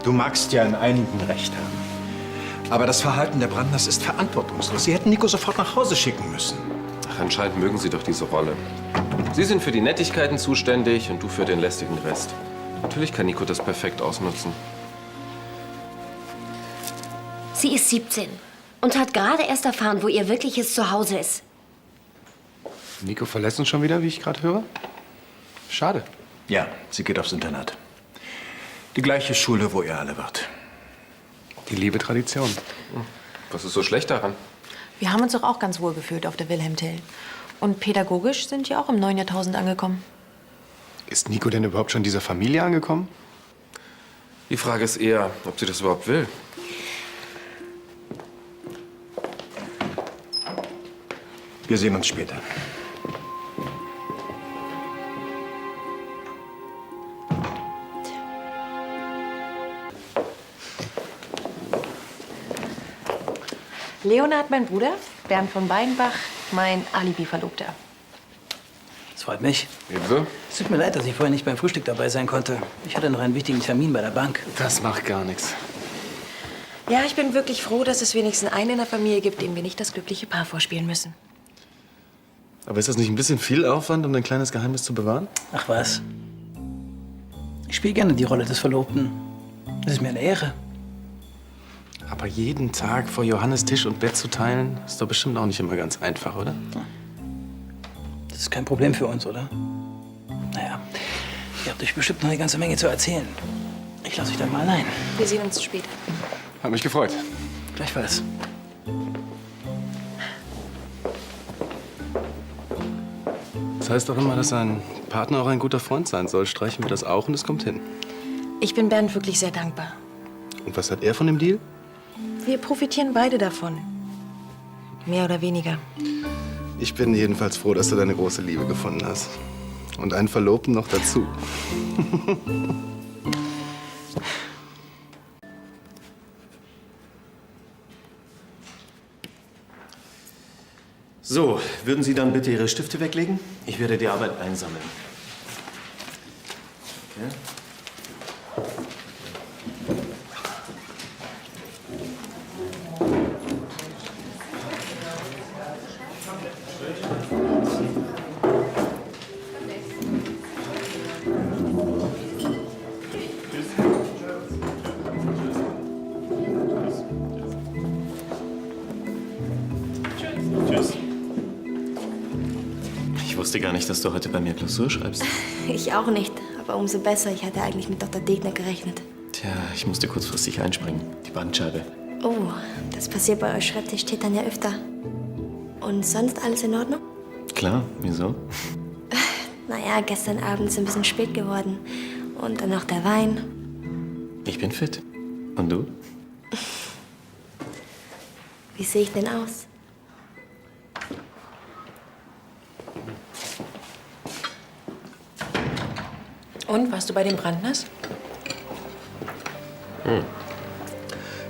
Du magst ja in einigen recht haben. Aber das Verhalten der Brandners ist verantwortungslos. Sie hätten Nico sofort nach Hause schicken müssen. Ach, anscheinend mögen Sie doch diese Rolle. Sie sind für die Nettigkeiten zuständig und du für den lästigen Rest. Natürlich kann Nico das perfekt ausnutzen. Sie ist 17 und hat gerade erst erfahren, wo ihr wirkliches Zuhause ist. Nico verlässt uns schon wieder, wie ich gerade höre? Schade. Ja, sie geht aufs Internat. Die gleiche Schule, wo ihr alle wart. Die liebe Tradition. Was ist so schlecht daran? Wir haben uns doch auch ganz wohl gefühlt auf der Wilhelm Tell. Und pädagogisch sind wir auch im neuen Jahrtausend angekommen. Ist Nico denn überhaupt schon dieser Familie angekommen? Die Frage ist eher, ob sie das überhaupt will. Wir sehen uns später. Leonhard, mein Bruder, Bernd von Beinbach, mein Alibi-Verlobter. Das freut mich. Ebenso? Es tut mir leid, dass ich vorher nicht beim Frühstück dabei sein konnte. Ich hatte noch einen wichtigen Termin bei der Bank. Das macht gar nichts. Ja, ich bin wirklich froh, dass es wenigstens einen in der Familie gibt, dem wir nicht das glückliche Paar vorspielen müssen. Aber ist das nicht ein bisschen viel Aufwand, um dein kleines Geheimnis zu bewahren? Ach was. Ich spiele gerne die Rolle des Verlobten. Das ist mir eine Ehre. Aber jeden Tag vor Johannes Tisch und Bett zu teilen, ist doch bestimmt auch nicht immer ganz einfach, oder? Das ist kein Problem für uns, oder? Naja, ihr habt euch bestimmt noch eine ganze Menge zu erzählen. Ich lasse euch dann mal allein. Wir sehen uns später. Hat mich gefreut. Gleichfalls. Das heißt doch immer, dass ein Partner auch ein guter Freund sein soll. Streichen wir das auch und es kommt hin. Ich bin Bernd wirklich sehr dankbar. Und was hat er von dem Deal? Wir profitieren beide davon. Mehr oder weniger. Ich bin jedenfalls froh, dass du deine große Liebe gefunden hast. Und einen Verlobten noch dazu. So, würden Sie dann bitte Ihre Stifte weglegen? Ich werde die Arbeit einsammeln. Okay. Tschüss. Ich wusste gar nicht, dass du heute bei mir Klausur schreibst. Ich auch nicht, aber umso besser. Ich hatte eigentlich mit Dr. Degner gerechnet. Tja, ich musste kurzfristig einspringen. Die Bandscheibe. Oh, das passiert bei euch Schreibtischtätern ja öfter. Und sonst alles in Ordnung? Klar, wieso? Naja, gestern Abend ist ein bisschen spät geworden. Und dann noch der Wein. Ich bin fit. Und du? Wie sehe ich denn aus? Und, warst du bei den Brandners?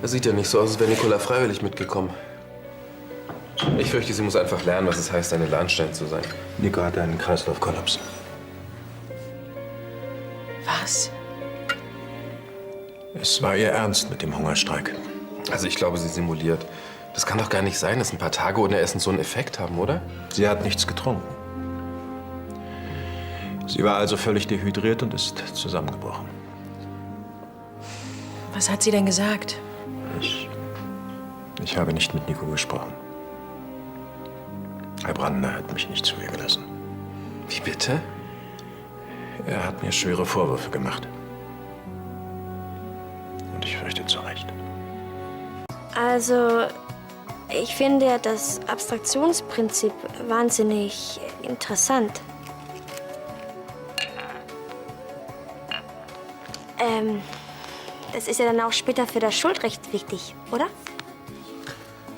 Das sieht ja nicht so aus, als wäre Nicola freiwillig mitgekommen. Ich fürchte, sie muss einfach lernen, was es heißt, eine Lahnstein zu sein. Nico hatte einen Kreislaufkollaps. Was? Es war ihr Ernst mit dem Hungerstreik. Also ich glaube, sie simuliert. Das kann doch gar nicht sein, dass ein paar Tage ohne Essen so einen Effekt haben, oder? Sie hat nichts getrunken. Sie war also völlig dehydriert und ist zusammengebrochen. Was hat sie denn gesagt? Ich habe nicht mit Nico gesprochen. Herr Brandner hat mich nicht zu ihr gelassen. Wie bitte? Er hat mir schwere Vorwürfe gemacht. Und ich fürchte zu Recht. Also, ich finde das Abstraktionsprinzip wahnsinnig interessant. Das ist ja dann auch später für das Schuldrecht wichtig, oder?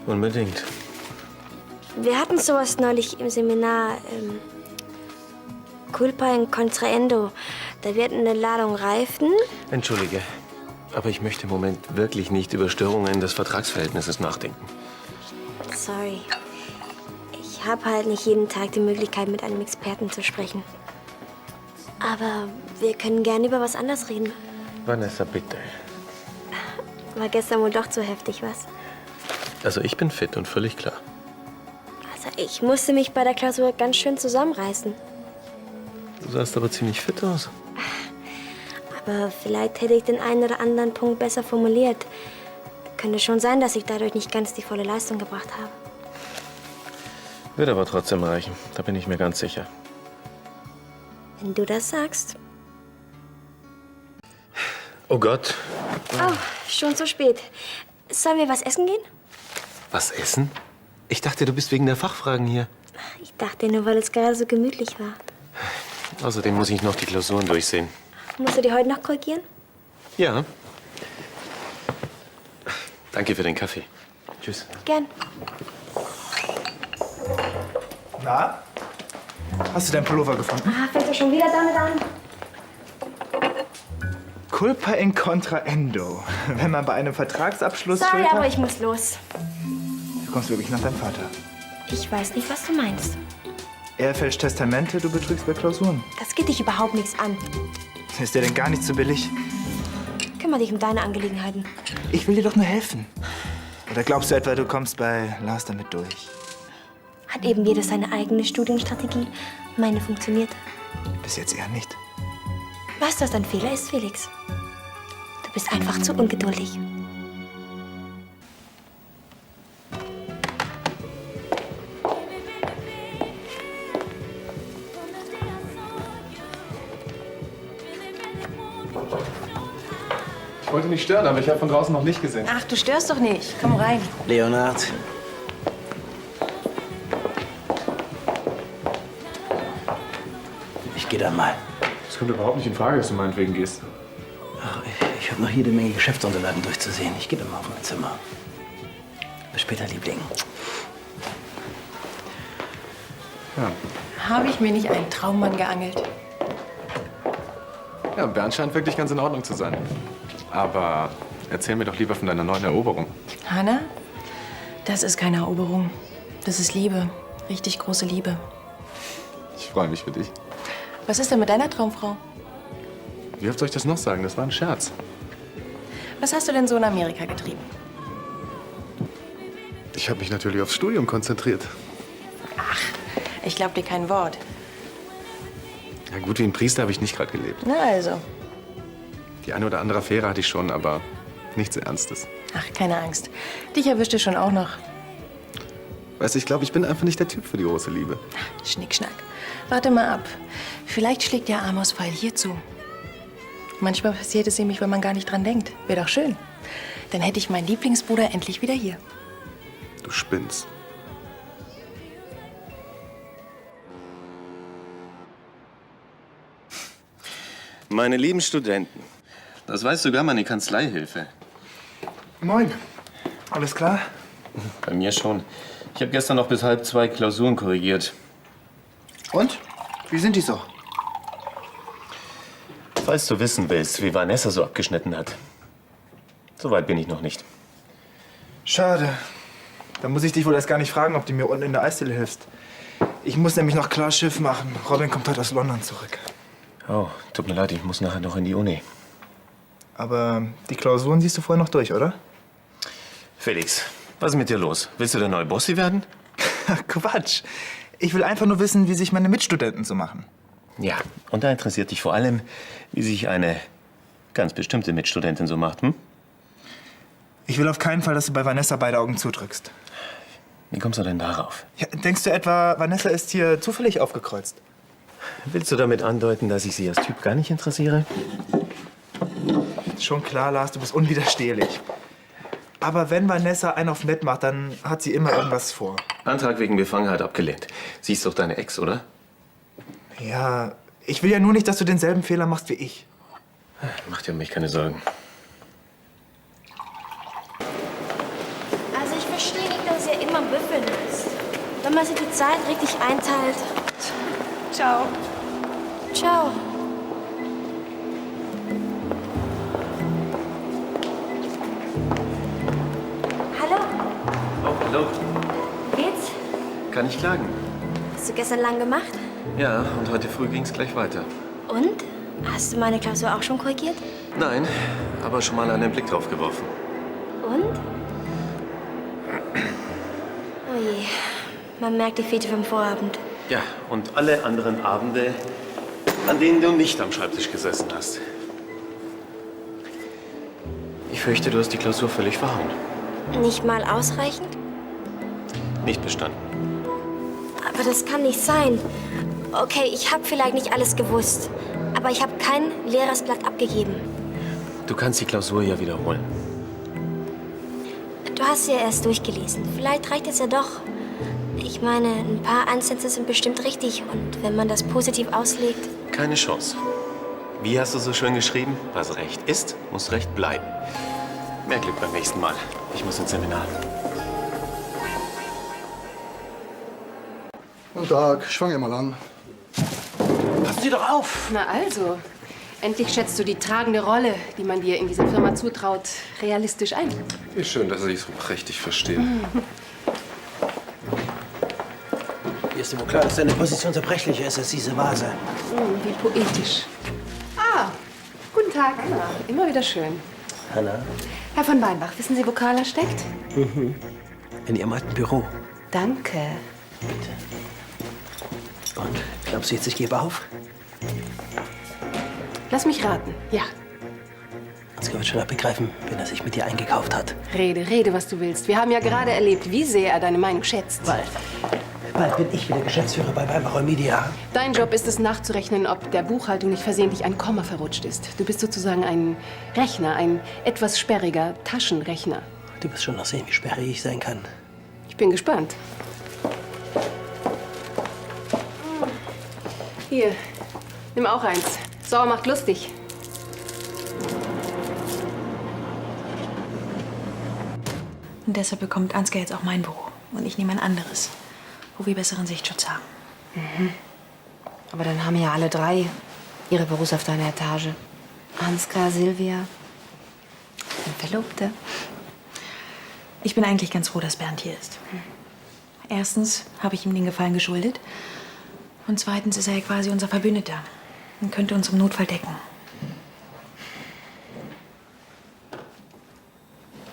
Unbedingt. Wir hatten sowas neulich im Seminar. Culpa in contraendo. Da wird eine Ladung Reifen. Entschuldige, aber ich möchte im Moment wirklich nicht über Störungen des Vertragsverhältnisses nachdenken. Sorry. Ich habe halt nicht jeden Tag die Möglichkeit, mit einem Experten zu sprechen. Aber wir können gerne über was anderes reden. Vanessa, bitte. War gestern wohl doch zu heftig, was? Also ich bin fit und völlig klar. Also ich musste mich bei der Klausur ganz schön zusammenreißen. Du sahst aber ziemlich fit aus. Aber vielleicht hätte ich den einen oder anderen Punkt besser formuliert. Könnte schon sein, dass ich dadurch nicht ganz die volle Leistung gebracht habe. Wird aber trotzdem reichen. Da bin ich mir ganz sicher. Wenn du das sagst. Oh Gott. Oh, schon so spät. Sollen wir was essen gehen? Was essen? Ich dachte, du bist wegen der Fachfragen hier. Ich dachte nur, weil es gerade so gemütlich war. Außerdem muss ich noch die Klausuren durchsehen. Musst du die heute noch korrigieren? Ja. Danke für den Kaffee. Tschüss. Gern. Na? Hast du deinen Pullover gefunden? Ah, fängst du schon wieder damit an? Culpa in contraendo. Wenn man bei einem Vertragsabschluss Sorry, Schuld aber hat- ich muss los. Du kommst wirklich nach deinem Vater. Ich weiß nicht, was du meinst. Er fälscht Testamente, du betrügst bei Klausuren. Das geht dich überhaupt nichts an. Ist der denn gar nicht so billig? Kümmere dich um deine Angelegenheiten. Ich will dir doch nur helfen. Oder glaubst du etwa, du kommst bei Lars damit durch? Hat eben jeder seine eigene Studienstrategie. Meine funktioniert. Bis jetzt eher nicht. Weißt du, was dein Fehler ist, Felix? Du bist einfach zu ungeduldig. Ich wollte nicht stören, aber ich habe von draußen noch Licht gesehen. Ach, du störst doch nicht. Komm rein. Leonard. Ich gehe dann mal. Es kommt überhaupt nicht in Frage, dass du meinetwegen gehst. Ach, ich habe noch jede Menge Geschäftsunterlagen durchzusehen. Ich gehe dann mal auf mein Zimmer. Bis später, Liebling. Habe ich mir nicht einen Traummann geangelt? Ja, Bernd scheint wirklich ganz in Ordnung zu sein. Aber erzähl mir doch lieber von deiner neuen Eroberung. Hanna, das ist keine Eroberung. Das ist Liebe. Richtig große Liebe. Ich freue mich für dich. Was ist denn mit deiner Traumfrau? Wie oft soll ich das noch sagen? Das war ein Scherz. Was hast du denn so in Amerika getrieben? Ich habe mich natürlich aufs Studium konzentriert. Ich glaub dir kein Wort. Ja, gut, wie ein Priester habe ich nicht gerade gelebt. Na also. Die eine oder andere Affäre hatte ich schon, aber nichts Ernstes. Ach, keine Angst. Dich erwischte schon auch noch. Weißt du, ich glaube, ich bin einfach nicht der Typ für die große Liebe. Schnickschnack. Warte mal ab. Vielleicht schlägt der Amos Pfeil hier zu. Manchmal passiert es nämlich, wenn man gar nicht dran denkt. Wäre doch schön. Dann hätte ich meinen Lieblingsbruder endlich wieder hier. Du spinnst. Meine lieben Studenten, das weiß sogar meine Kanzleihilfe. Moin. Alles klar? Bei mir schon. Ich habe gestern noch bis 1:30 Klausuren korrigiert. Und? Wie sind die so? Falls du wissen willst, wie Vanessa so abgeschnitten hat. Soweit bin ich noch nicht. Schade. Dann muss ich dich wohl erst gar nicht fragen, ob du mir unten in der Eisdiele hilfst. Ich muss nämlich noch klar Schiff machen. Robin kommt heute aus London zurück. Oh, tut mir leid, ich muss nachher noch in die Uni. Aber die Klausuren siehst du vorher noch durch, oder? Felix, was ist mit dir los? Willst du der neue Bossi werden? Quatsch. Ich will einfach nur wissen, wie sich meine Mitstudenten so machen. Ja, und da interessiert dich vor allem, wie sich eine ganz bestimmte Mitstudentin so macht, hm? Ich will auf keinen Fall, dass du bei Vanessa beide Augen zudrückst. Wie kommst du denn darauf? Ja, denkst du etwa, Vanessa ist hier zufällig aufgekreuzt? Willst du damit andeuten, dass ich sie als Typ gar nicht interessiere? Schon klar, Lars, du bist unwiderstehlich. Aber wenn Vanessa einen auf nett macht, dann hat sie immer irgendwas vor. Antrag wegen Befangenheit abgelehnt. Sie ist doch deine Ex, oder? Ja, ich will ja nur nicht, dass du denselben Fehler machst wie ich. Mach dir um mich keine Sorgen. Also ich verstehe nicht, dass ihr immer büffeln müsst. Wenn man sich die Zeit richtig einteilt. Ciao. Ciao. Hallo, Oh, hallo. geht's? Kann ich klagen? Hast du gestern lang gemacht? Ja, und heute früh ging's gleich weiter. Und? Hast du meine Klausur auch schon korrigiert? Nein, aber schon mal einen Blick drauf geworfen. Und? Oh je, man merkt die Fete vom Vorabend. Ja, und alle anderen Abende, an denen du nicht am Schreibtisch gesessen hast. Ich fürchte, du hast die Klausur völlig verhauen. Nicht mal ausreichend? Nicht bestanden. Aber das kann nicht sein. Okay, ich habe vielleicht nicht alles gewusst. Aber ich habe kein leeres Blatt abgegeben. Du kannst die Klausur ja wiederholen. Du hast sie ja erst durchgelesen. Vielleicht reicht es ja doch. Ich meine, ein paar Ansätze sind bestimmt richtig. Und wenn man das positiv auslegt... Keine Chance. Wie hast du so schön geschrieben? Was Recht ist, muss Recht bleiben. Mehr Glück beim nächsten Mal. Ich muss ins Seminar. Guten Tag, ich fange mal an. Passen Sie doch auf! Na also, endlich schätzt du die tragende Rolle, die man dir in dieser Firma zutraut, realistisch ein. Wie schön, dass ich es so prächtig verstehe. Dir ist dir wohl klar, dass deine Position zerbrechlicher ist als diese Vase. Wie poetisch. Ah, guten Tag. Anna. Immer wieder schön. Hanna? Herr von Weinbach, wissen Sie, wo Carla steckt? In ihrem alten Büro. Danke. Und glaubst du jetzt, ich gebe auf? Lass mich raten. Ja. Ansgar wird schon begreifen, wenn er sich mit dir eingekauft hat. Rede, was du willst. Wir haben ja gerade erlebt, wie sehr er deine Meinung schätzt. Bald bin ich wieder Geschäftsführer bei Weinbach Media. Dein Job ist es, nachzurechnen, ob der Buchhaltung nicht versehentlich ein Komma verrutscht ist. Du bist sozusagen ein Rechner, ein etwas sperriger Taschenrechner. Du wirst schon noch sehen, wie sperrig ich sein kann. Ich bin gespannt. Hier, nimm auch eins. Sauer macht lustig. Und deshalb bekommt Ansgar jetzt auch mein Büro und ich nehme ein anderes, wo wir besseren Sichtschutz haben. Aber dann haben ja alle drei ihre Büros auf deiner Etage. Ansgar, Silvia, ein Verlobter. Ich bin eigentlich ganz froh, dass Bernd hier ist. Erstens habe ich ihm den Gefallen geschuldet. Und zweitens ist er ja quasi unser Verbündeter und könnte uns im Notfall decken.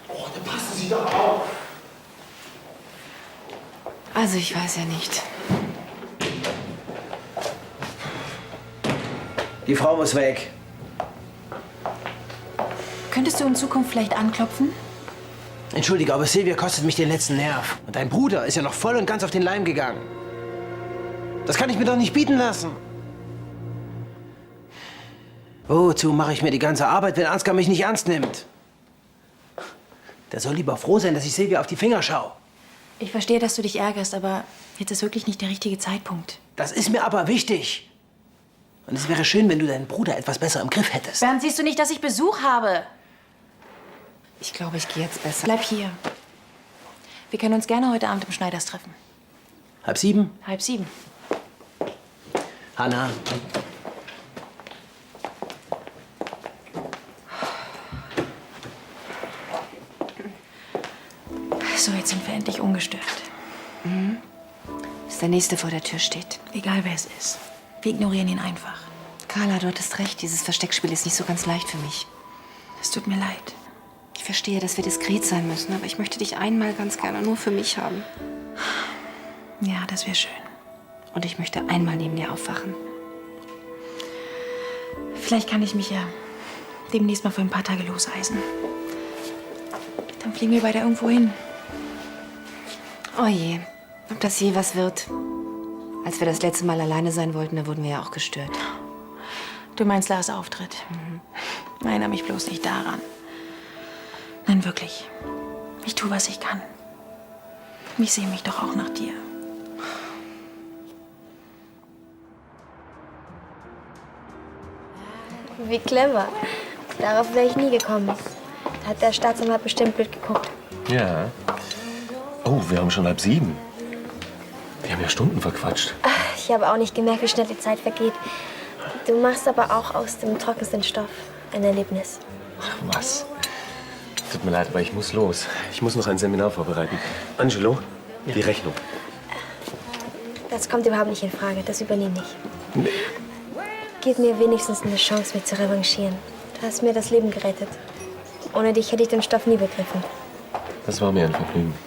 Oh, dann passen Sie doch auf! Also ich weiß ja nicht. Die Frau muss weg. Könntest du in Zukunft vielleicht anklopfen? Entschuldige, aber Silvia kostet mich den letzten Nerv. Und dein Bruder ist ja noch voll und ganz auf den Leim gegangen. Das kann ich mir doch nicht bieten lassen. Wozu mache ich mir die ganze Arbeit, wenn Ansgar mich nicht ernst nimmt? Der soll lieber froh sein, dass ich Silvia auf die Finger schaue. Ich verstehe, dass du dich ärgerst, aber jetzt ist wirklich nicht der richtige Zeitpunkt. Das ist mir aber wichtig. Und es wäre schön, wenn du deinen Bruder etwas besser im Griff hättest. Bernd, siehst du nicht, dass ich Besuch habe? Ich glaube, ich gehe jetzt besser. Bleib hier. Wir können uns gerne heute Abend im Schneiders treffen. 6:30? 6:30. Hanna. So, jetzt sind wir endlich ungestört. Bis der Nächste vor der Tür steht. Egal, wer es ist. Wir ignorieren ihn einfach. Carla, du hattest recht. Dieses Versteckspiel ist nicht so ganz leicht für mich. Es tut mir leid. Ich verstehe, dass wir diskret sein müssen, aber ich möchte dich einmal ganz gerne nur für mich haben. Ja, das wäre schön. Und ich möchte einmal neben dir aufwachen. Vielleicht kann ich mich ja demnächst mal für ein paar Tage loseisen. Dann fliegen wir beide irgendwo hin. Oh je, ob das je was wird. Als wir das letzte Mal alleine sein wollten, da wurden wir ja auch gestört. Du meinst Lars Auftritt? Erinnere mich bloß nicht daran. Nein, wirklich. Ich tue, was ich kann. Ich sehe mich doch auch nach dir. Wie clever. Darauf wäre ich nie gekommen. Da hat der Staatsanwalt bestimmt blöd geguckt. Ja. Oh, wir haben schon 6:30. Wir haben ja Stunden verquatscht. Ich habe auch nicht gemerkt, wie schnell die Zeit vergeht. Du machst aber auch aus dem trockensten Stoff ein Erlebnis. Ach, was? Tut mir leid, aber ich muss los. Ich muss noch ein Seminar vorbereiten. Angelo, die Rechnung. Das kommt überhaupt nicht in Frage. Das übernehme ich. Gib mir wenigstens eine Chance, mich zu revanchieren. Du hast mir das Leben gerettet. Ohne dich hätte ich den Stoff nie begriffen. Das war mir ein Vergnügen.